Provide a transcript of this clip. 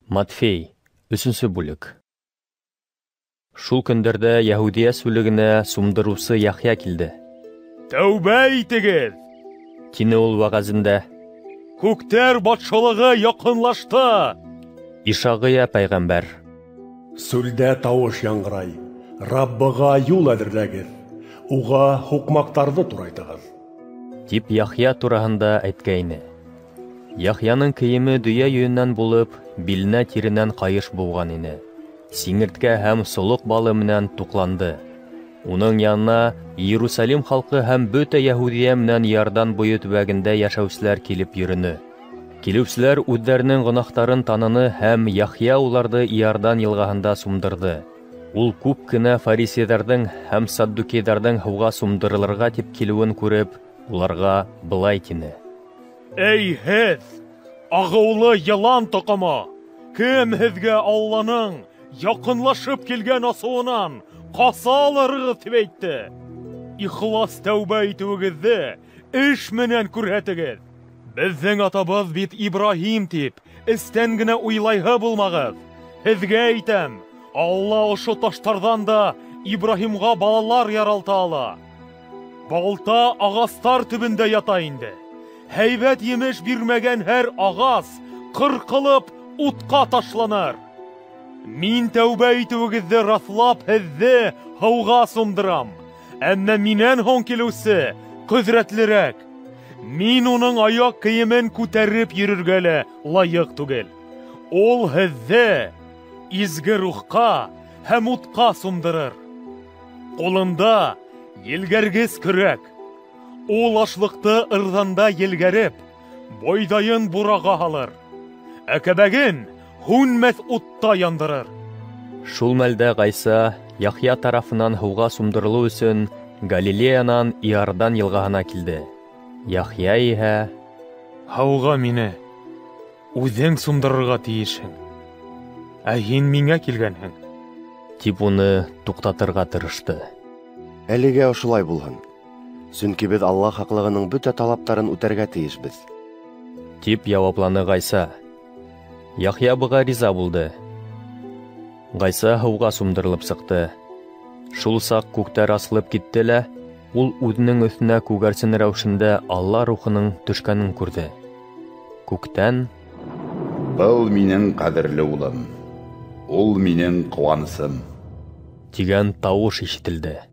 Матфей, 3 бүлек. Шул көндәрдә Яһудия сүлегенә сумдырусы Яхья килде. Тәүбә итегез! Тине ул вәгазендә. Күктәр батшалыгы якынлашты! Ишагыя пәйгамбәр. Сүлдә тавыш яңгырай. Раббыга юл әзерләгез. Уга хукмактарны турайтыгыз. Дип Яхья тураһында әйткәйне. Яхьяның киеме дөя йөннән булып, биленә тиренән кайыш булган ине. Сиңерткә һәм солык балы менән тукланды. Уның янына Иерусалим халкы һәм бөтә Яһудия менән Ярдан буе төбәгендә яшәүчеләр килеп йөрүне. Килүчеләр үзләренең гөнаһтарын таныны һәм Яхья уларны Ярдан елгаһында сумдырды. Ул күп кенә фарисейларның һәм саддукейларның һауга сумдырылырга дип килүен күреп, уларга былай тине. Эй һез, агыулы йылан тоқымы! Кем һезгә Алланың якынлашып килгән асуынан каса алырыгыз дип әйтте? Ихлас тәүбә итүегезне эш менән күрһәтегез. Безнең атабыз бит Ибраһим дип, эстән генә уйлайһы булмагыз. Һезгә әйтәм, Алла ошо таштардан да Ибраһимга балалар яралта ала. Балта агастар төбендә ята инде. Һәйбәт емеш бирмәгән һәр агас кыркылып утка ташланыр. Мин тәүбә итүегезне раслап һезне һауга сумдырам. Әмма минән һоң килүсе көҙрәтлерәк. Мин уның аяк киемен күтәреп йөрергә лә лайык түгел. Ул һезне изге рухка һәм утка сумдырыр. Ҡулында елгәргес көрәк. Ул ашлыҡты ырҙанда елгәреп, бойҙайын бурага һалыр. Әкәбәген һүнмәҫ утта яндырыр. Шул мәлдә Ғайса Яхья тарафынан һауга сумдырылыу өсөн Галилеянан Иордан елгаһына килде. Яхья иһә: Һауга мине үҙең сумдырырға тейешһең. Ә һин миңә килгәнһең. Тип уны туҡтатырға тырышты. Әлегә ошолай булһын. Сөнки беҙ Аллаһ хаҡлығының бөтә талаптарын үтәргә тейешбеҙ. Тип яуапланы Ғайса. Яхья быға риза булды. Ғайса һауға сумдырылып сыҡты. Шул саҡ күктәр асылып китте лә, ул үҙенең өҫтөнә күгәрсен рәүешендә Алла рухының төшкәнен күрҙе. Күктән: «Был минең ҡәҙерле улым, ул минең ҡыуанысым» тигән тауыш ишетелде.